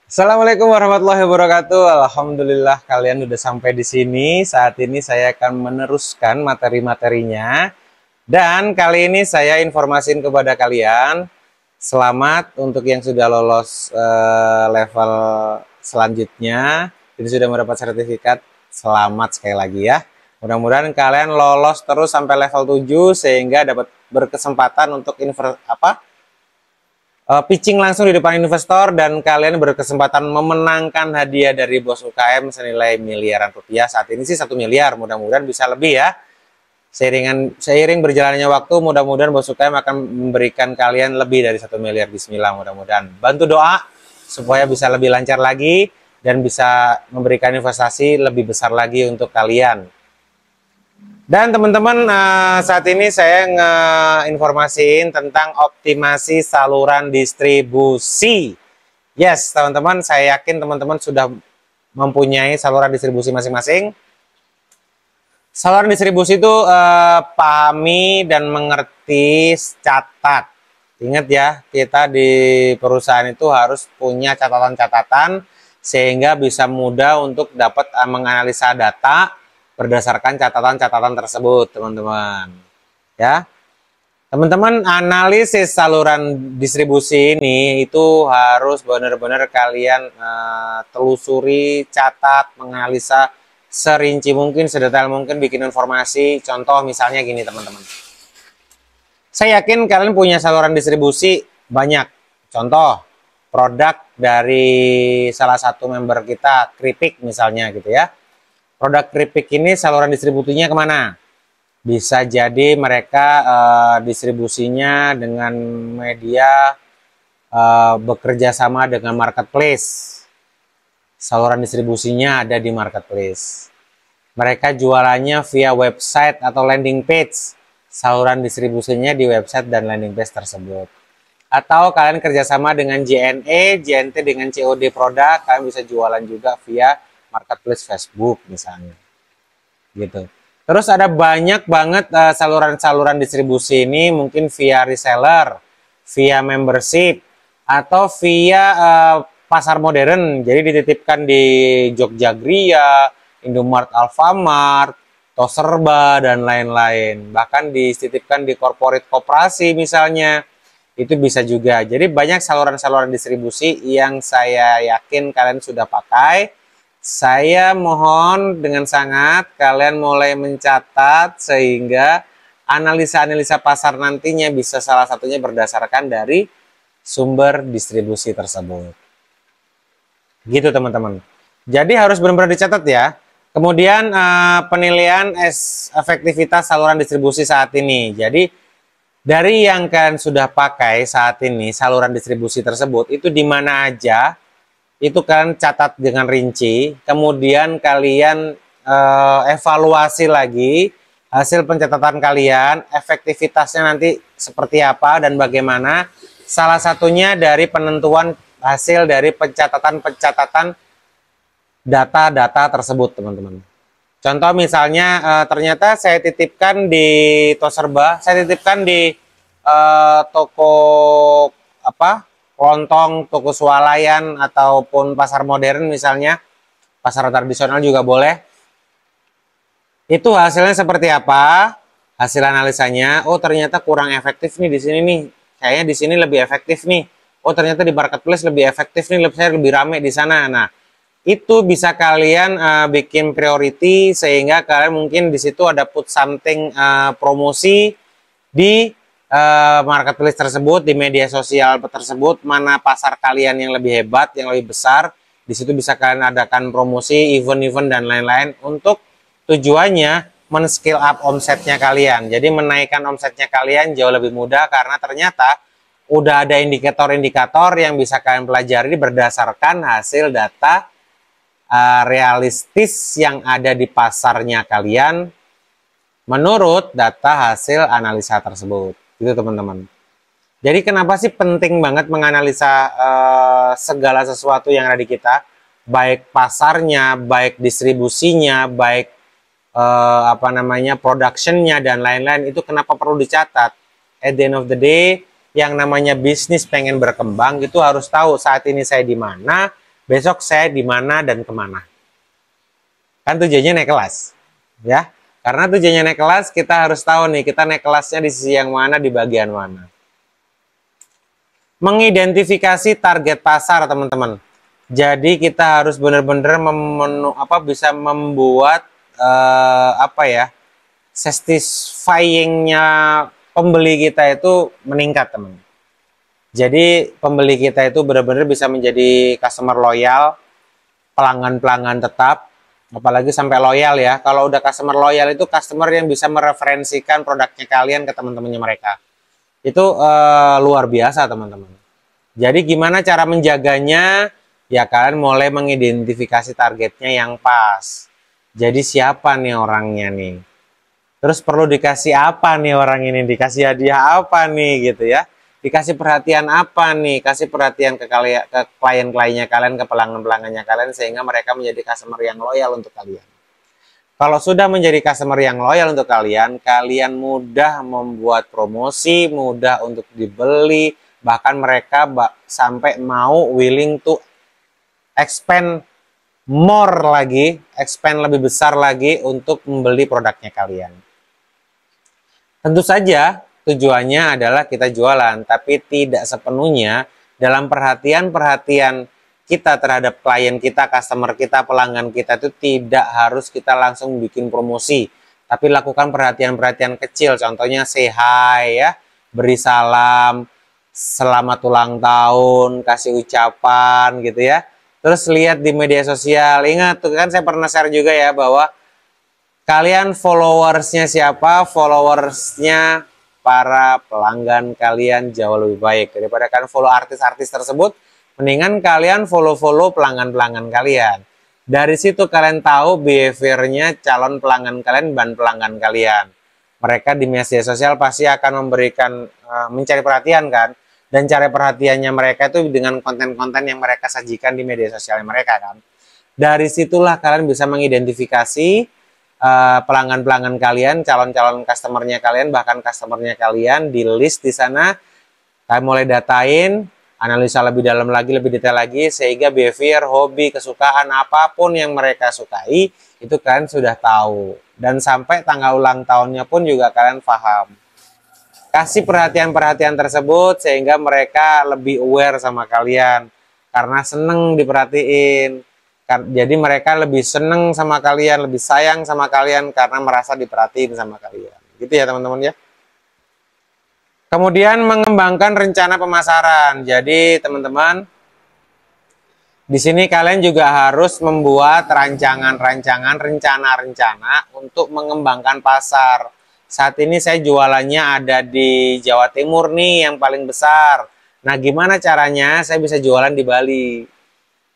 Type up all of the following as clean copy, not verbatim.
Assalamualaikum warahmatullahi wabarakatuh. Alhamdulillah kalian udah sampai di sini. Saat ini saya akan meneruskan materi-materinya. Dan kali ini saya informasiin kepada kalian, selamat untuk yang sudah lolos level selanjutnya. Jadi sudah mendapat sertifikat. Selamat sekali lagi ya. Mudah-mudahan kalian lolos terus sampai level 7 sehingga dapat berkesempatan untuk pitching langsung di depan investor dan kalian berkesempatan memenangkan hadiah dari bos UKM senilai miliaran rupiah. Saat ini sih 1 miliar, mudah-mudahan bisa lebih ya. Seiring berjalannya waktu, mudah-mudahan bos UKM akan memberikan kalian lebih dari 1 miliar. Bismillah, mudah-mudahan. Bantu doa supaya bisa lebih lancar lagi dan bisa memberikan investasi lebih besar lagi untuk kalian. Dan teman-teman, saat ini saya ngeinformasiin tentang optimasi saluran distribusi. Yes, teman-teman, saya yakin teman-teman sudah mempunyai saluran distribusi masing-masing. Saluran distribusi itu pahami dan mengerti, catat. Ingat ya, kita di perusahaan itu harus punya catatan-catatan sehingga bisa mudah untuk dapat menganalisa data berdasarkan catatan-catatan tersebut, teman-teman. Ya, teman-teman, analisis saluran distribusi ini itu harus benar-benar kalian telusuri, catat, menganalisa serinci mungkin, sedetail mungkin, bikin informasi. Contoh misalnya gini, teman-teman. Saya yakin kalian punya saluran distribusi banyak. Contoh, produk dari salah satu member kita, keripik misalnya gitu ya. Produk keripik ini saluran distribusinya kemana? Bisa jadi mereka distribusinya dengan media bekerja sama dengan marketplace. Saluran distribusinya ada di marketplace. Mereka jualannya via website atau landing page. Saluran distribusinya di website dan landing page tersebut. Atau kalian kerjasama dengan JNE, JNT dengan COD produk, kalian bisa jualan juga via marketplace Facebook misalnya, gitu. Terus ada banyak banget saluran-saluran distribusi ini, mungkin via reseller, via membership, atau via pasar modern. Jadi dititipkan di Jogja Gria, Indomart, Alfamart, Toserba dan lain-lain. Bahkan dititipkan di corporate koperasi misalnya, itu bisa juga. Jadi banyak saluran-saluran distribusi yang saya yakin kalian sudah pakai. Saya mohon dengan sangat kalian mulai mencatat sehingga analisa-analisa pasar nantinya bisa salah satunya berdasarkan dari sumber distribusi tersebut. Gitu teman-teman. Jadi harus benar-benar dicatat ya. Kemudian penilaian efektivitas saluran distribusi saat ini. Jadi dari yang kalian sudah pakai saat ini saluran distribusi tersebut itu di mana aja, itu kalian catat dengan rinci, kemudian kalian evaluasi lagi hasil pencatatan kalian, efektivitasnya nanti seperti apa dan bagaimana. Salah satunya dari penentuan hasil dari pencatatan data-data tersebut, teman-teman. Contoh misalnya ternyata saya titipkan di Toserba, saya titipkan di toko kelontong, toko swalayan, ataupun pasar modern misalnya, pasar tradisional juga boleh. Itu hasilnya seperti apa? Hasil analisanya, oh ternyata kurang efektif nih di sini nih. Kayaknya di sini lebih efektif nih. Oh ternyata di marketplace lebih efektif nih, saya lebih rame di sana. Nah, itu bisa kalian bikin priority sehingga kalian mungkin di situ ada put something promosi di marketplace tersebut, di media sosial tersebut, mana pasar kalian yang lebih hebat, yang lebih besar. Di situ bisa kalian adakan promosi, event-event dan lain-lain untuk tujuannya men-scale up omsetnya kalian. Jadi menaikkan omsetnya kalian jauh lebih mudah karena ternyata udah ada indikator-indikator yang bisa kalian pelajari berdasarkan hasil data realistis yang ada di pasarnya kalian menurut data hasil analisa tersebut. Gitu teman-teman. Jadi kenapa sih penting banget menganalisa segala sesuatu yang ada di kita, baik pasarnya, baik distribusinya, baik productionnya dan lain-lain. Itu kenapa perlu dicatat. At the end of the day, yang namanya bisnis pengen berkembang itu harus tahu saat ini saya di mana, besok saya di mana dan kemana. Kan tujuannya naik kelas, ya. Karena tujuannya naik kelas, kita harus tahu nih, kita naik kelasnya di sisi yang mana, di bagian mana. Mengidentifikasi target pasar, teman-teman. Jadi kita harus benar-benar bisa membuat satisfying-nya pembeli kita itu meningkat, teman. Jadi pembeli kita itu benar-benar bisa menjadi customer loyal, pelanggan-pelanggan tetap, apalagi sampai loyal ya. Kalau udah customer loyal itu customer yang bisa mereferensikan produknya kalian ke teman-temannya mereka. Itu luar biasa, teman-teman. Jadi gimana cara menjaganya? Ya kalian mulai mengidentifikasi targetnya yang pas. Jadi siapa nih orangnya nih? Terus perlu dikasih apa nih orang ini? Dikasih hadiah apa nih gitu ya? Dikasih perhatian apa nih? Kasih perhatian ke klien-kliennya kalian, ke pelanggan-pelanggannya kalian, sehingga mereka menjadi customer yang loyal untuk kalian. Kalau sudah menjadi customer yang loyal untuk kalian, kalian mudah membuat promosi, mudah untuk dibeli, bahkan mereka sampai mau willing to expand more lagi, expand lebih besar lagi untuk membeli produknya kalian. Tentu saja tujuannya adalah kita jualan, tapi tidak sepenuhnya dalam perhatian kita terhadap klien kita, customer kita, pelanggan kita itu tidak harus kita langsung bikin promosi, tapi lakukan perhatian-perhatian kecil, contohnya say hi ya, beri salam, selamat ulang tahun, kasih ucapan gitu ya. Terus lihat di media sosial, ingat tuh kan saya pernah share juga ya bahwa kalian followersnya siapa, followersnya para pelanggan kalian jauh lebih baik daripada kalian follow artis-artis tersebut. Mendingan kalian follow pelanggan-pelanggan kalian. Dari situ kalian tahu behaviornya calon pelanggan kalian dan pelanggan kalian. Mereka di media sosial pasti akan memberikan mencari perhatian kan, dan cari perhatiannya mereka itu dengan konten-konten yang mereka sajikan di media sosial mereka kan. Dari situlah kalian bisa mengidentifikasi pelanggan-pelanggan kalian, calon-calon customernya kalian, bahkan customernya kalian di list di sana. Kalian mulai datain, analisa lebih dalam lagi, lebih detail lagi, sehingga behavior, hobi, kesukaan, apapun yang mereka sukai, itu kalian sudah tahu. Dan sampai tanggal ulang tahunnya pun juga kalian paham. Kasih perhatian-perhatian tersebut sehingga mereka lebih aware sama kalian. Karena seneng diperhatiin. Jadi mereka lebih seneng sama kalian, lebih sayang sama kalian karena merasa diperhatiin sama kalian. Gitu ya teman-teman ya. Kemudian mengembangkan rencana pemasaran. Jadi teman-teman, di sini kalian juga harus membuat rancangan-rancangan, rencana-rencana untuk mengembangkan pasar. Saat ini saya jualannya ada di Jawa Timur nih yang paling besar. Nah gimana caranya saya bisa jualan di Bali?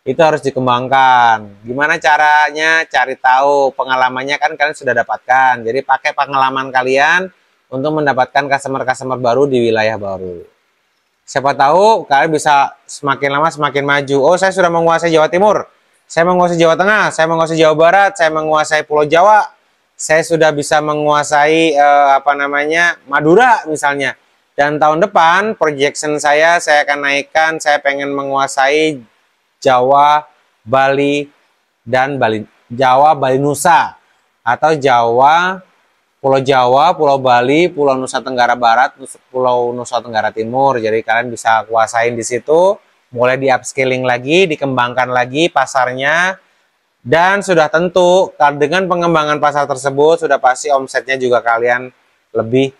Itu harus dikembangkan. Gimana caranya? Cari tahu, pengalamannya kan kalian sudah dapatkan. Jadi pakai pengalaman kalian untuk mendapatkan customer-customer baru di wilayah baru. Siapa tahu kalian bisa semakin lama semakin maju. Oh, saya sudah menguasai Jawa Timur, saya menguasai Jawa Tengah, saya menguasai Jawa Barat, saya menguasai Pulau Jawa, saya sudah bisa menguasai Madura misalnya. Dan tahun depan projection saya akan naikkan, saya pengen menguasai Jawa, Bali, dan Jawa, Bali Nusa, atau Pulau Jawa, Pulau Bali, Pulau Nusa Tenggara Barat, Pulau Nusa Tenggara Timur. Jadi kalian bisa kuasain di situ, mulai di upscaling lagi, dikembangkan lagi pasarnya, dan sudah tentu dengan pengembangan pasar tersebut sudah pasti omsetnya juga kalian lebih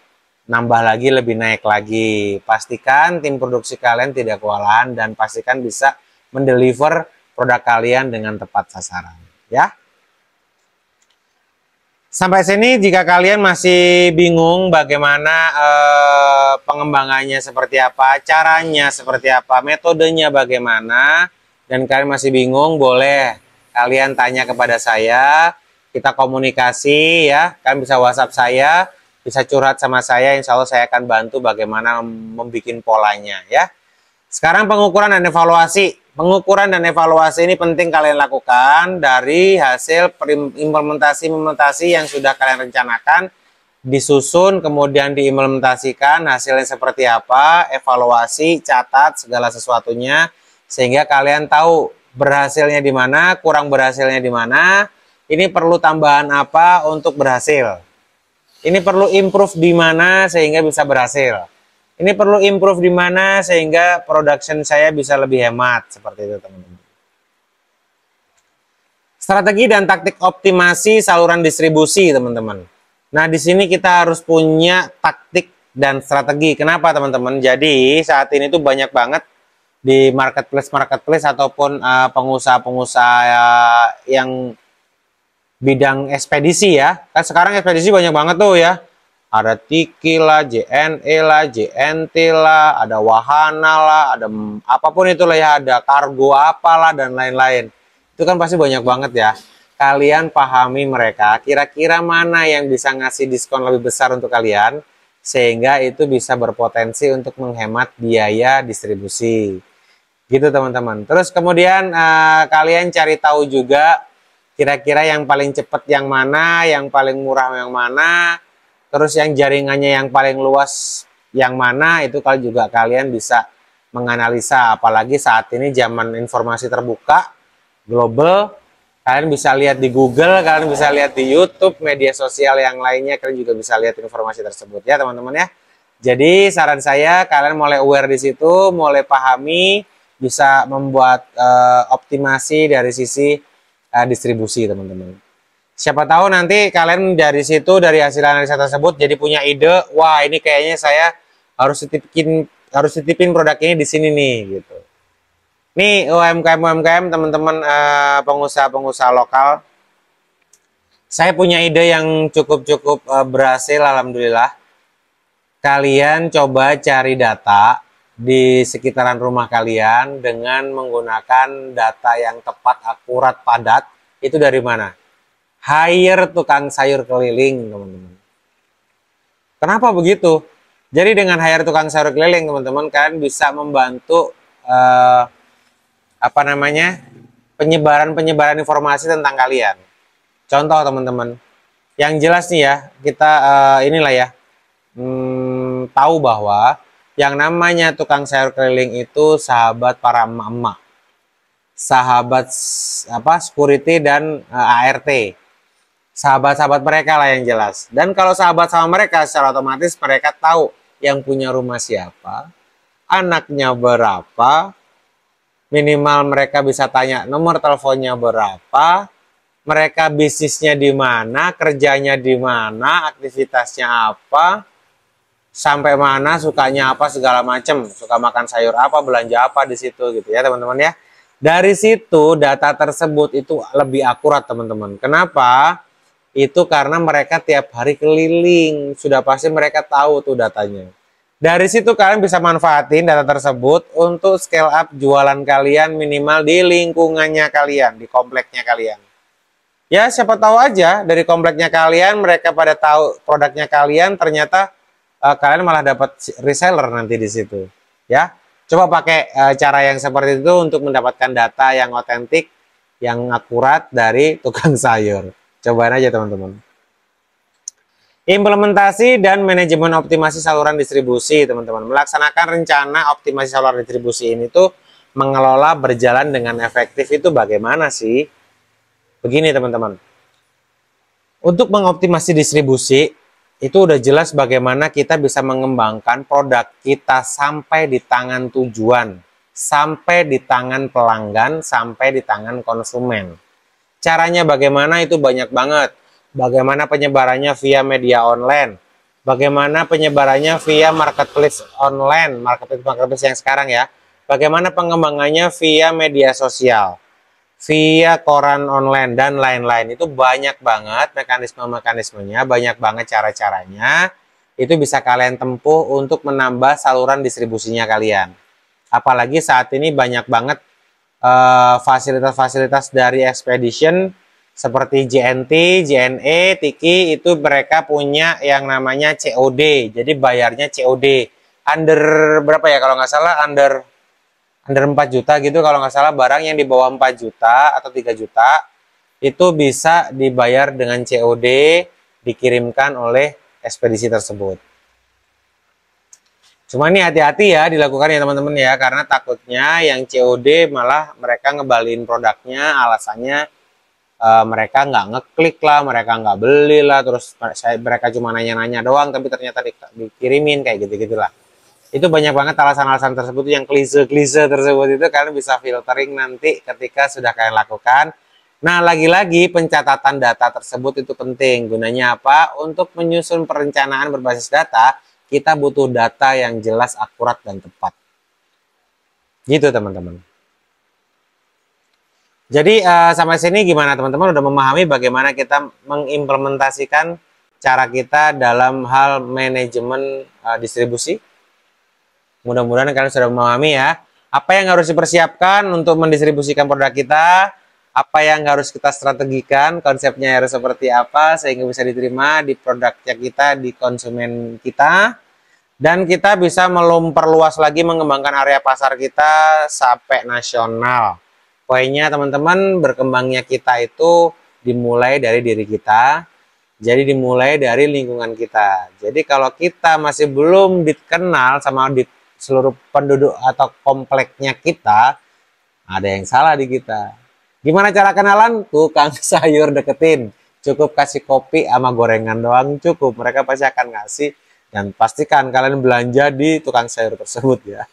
nambah lagi, lebih naik lagi. Pastikan tim produksi kalian tidak kewalahan dan pastikan bisa mendeliver produk kalian dengan tepat sasaran, ya. Sampai sini jika kalian masih bingung bagaimana pengembangannya seperti apa, caranya seperti apa, metodenya bagaimana, dan kalian masih bingung, boleh kalian tanya kepada saya, kita komunikasi ya, kalian bisa WhatsApp saya, bisa curhat sama saya, insya Allah saya akan bantu bagaimana membuat polanya ya. Sekarang pengukuran dan evaluasi. Pengukuran dan evaluasi ini penting kalian lakukan dari hasil implementasi yang sudah kalian rencanakan, disusun, kemudian diimplementasikan, hasilnya seperti apa, evaluasi, catat segala sesuatunya, sehingga kalian tahu berhasilnya di mana, kurang berhasilnya di mana, ini perlu tambahan apa untuk berhasil. Ini perlu improve di mana sehingga bisa berhasil. Ini perlu improve di mana sehingga production saya bisa lebih hemat, seperti itu teman-teman. Strategi dan taktik optimasi saluran distribusi, teman-teman. Nah, di sini kita harus punya taktik dan strategi. Kenapa, teman-teman? Jadi, saat ini tuh banyak banget di marketplace ataupun pengusaha-pengusaha yang bidang ekspedisi ya. Kan sekarang ekspedisi banyak banget tuh ya. Ada Tiki lah, JNE lah, JNT lah, ada Wahana lah, ada apapun itulah ya, ada kargo apalah dan lain-lain. Itu kan pasti banyak banget ya. Kalian pahami mereka, kira-kira mana yang bisa ngasih diskon lebih besar untuk kalian, sehingga itu bisa berpotensi untuk menghemat biaya distribusi. Gitu teman-teman. Terus kemudian kalian cari tahu juga kira-kira yang paling cepat yang mana, yang paling murah yang mana, terus yang jaringannya yang paling luas yang mana, itu kalian bisa menganalisa. Apalagi saat ini zaman informasi terbuka, global, kalian bisa lihat di Google, kalian bisa lihat di YouTube, media sosial yang lainnya, kalian juga bisa lihat informasi tersebut ya teman-teman ya. Jadi saran saya kalian mulai aware di situ, mulai pahami, bisa membuat optimasi dari sisi distribusi teman-teman. Siapa tahu nanti kalian dari situ, dari hasil analisa tersebut jadi punya ide, wah ini kayaknya saya harus titipin produk ini di sini nih gitu. Nih UMKM teman-teman, pengusaha-pengusaha lokal, saya punya ide yang cukup berhasil alhamdulillah. Kalian coba cari data di sekitaran rumah kalian dengan menggunakan data yang tepat, akurat, padat. Itu dari mana? Hire tukang sayur keliling teman-teman. Kenapa begitu? Jadi dengan hire tukang sayur keliling teman-teman, kalian bisa membantu penyebaran informasi tentang kalian. Contoh teman-teman, yang jelas nih ya, kita inilah ya, tahu bahwa yang namanya tukang sayur keliling itu sahabat para emak-emak, sahabat security dan ART, sahabat-sahabat mereka lah yang jelas. Dan kalau sahabat sama mereka, secara otomatis mereka tahu yang punya rumah siapa, anaknya berapa, minimal mereka bisa tanya nomor teleponnya berapa, mereka bisnisnya di mana, kerjanya di mana, aktivitasnya apa, sampai mana, sukanya apa, segala macam, suka makan sayur apa, belanja apa di situ gitu ya teman-teman ya. Dari situ data tersebut itu lebih akurat teman-teman. Kenapa? Itu karena mereka tiap hari keliling, sudah pasti mereka tahu tuh datanya. Dari situ kalian bisa manfaatin data tersebut untuk scale up jualan kalian minimal di lingkungannya kalian, di kompleknya kalian. Ya siapa tahu aja dari kompleknya kalian mereka pada tahu produknya kalian, ternyata kalian malah dapat reseller nanti di situ. Ya, coba pakai cara yang seperti itu untuk mendapatkan data yang otentik, yang akurat dari tukang sayur. Cobain aja teman-teman. Implementasi dan manajemen optimasi saluran distribusi, teman-teman. Melaksanakan rencana optimasi saluran distribusi ini tuh mengelola berjalan dengan efektif itu bagaimana sih? Begini, teman-teman. Untuk mengoptimasi distribusi, itu udah jelas bagaimana kita bisa mengembangkan produk kita sampai di tangan tujuan, sampai di tangan pelanggan, sampai di tangan konsumen. Caranya bagaimana itu banyak banget. Bagaimana penyebarannya via media online, bagaimana penyebarannya via marketplace online, marketplace yang sekarang ya, bagaimana pengembangannya via media sosial, via koran online, dan lain-lain. Itu banyak banget mekanisme-mekanismenya, banyak banget cara-caranya, itu bisa kalian tempuh untuk menambah saluran distribusinya kalian. Apalagi saat ini banyak banget fasilitas-fasilitas dari expedition, seperti JNT, JNE, Tiki, itu mereka punya yang namanya COD. Jadi bayarnya COD. Under berapa ya kalau nggak salah, under 4 juta gitu kalau nggak salah, barang yang di bawah 4 juta atau 3 juta itu bisa dibayar dengan COD, dikirimkan oleh ekspedisi tersebut. Cuma ini hati-hati ya dilakukan ya teman-teman ya, karena takutnya yang COD malah mereka ngebalin produknya, alasannya mereka nggak ngeklik lah, mereka nggak beli lah, terus mereka cuma nanya-nanya doang, tapi ternyata dikirimin kayak gitu-gitulah. Itu banyak banget alasan-alasan tersebut yang klise-klise tersebut, itu kalian bisa filtering nanti ketika sudah kalian lakukan. Nah, lagi-lagi pencatatan data tersebut itu penting. Gunanya apa? Untuk menyusun perencanaan berbasis data, kita butuh data yang jelas, akurat, dan tepat. Gitu teman-teman. Jadi sampai sini gimana teman-teman? Udah memahami bagaimana kita mengimplementasikan cara kita dalam hal manajemen distribusi? Mudah-mudahan kalian sudah memahami ya. Apa yang harus dipersiapkan untuk mendistribusikan produk kita? Apa yang harus kita strategikan, konsepnya harus seperti apa sehingga bisa diterima di produknya kita, di konsumen kita, dan kita bisa memperluas lagi, mengembangkan area pasar kita sampai nasional. Poinnya teman-teman, berkembangnya kita itu dimulai dari diri kita, jadi dimulai dari lingkungan kita. Jadi kalau kita masih belum dikenal sama di seluruh penduduk atau kompleknya kita, ada yang salah di kita. Gimana cara kenalan? Tukang sayur deketin. Cukup kasih kopi sama gorengan doang cukup. Mereka pasti akan ngasih. Dan pastikan kalian belanja di tukang sayur tersebut ya.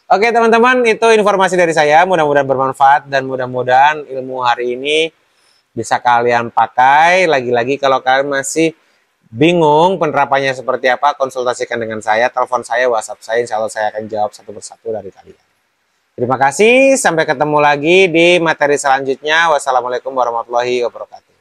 Oke teman-teman, itu informasi dari saya. Mudah-mudahan bermanfaat dan mudah-mudahan ilmu hari ini bisa kalian pakai. Lagi-lagi kalau kalian masih bingung penerapannya seperti apa, konsultasikan dengan saya. Telepon saya, WhatsApp saya. Insya Allah saya akan jawab satu persatu dari kalian. Terima kasih, sampai ketemu lagi di materi selanjutnya. Wassalamualaikum warahmatullahi wabarakatuh.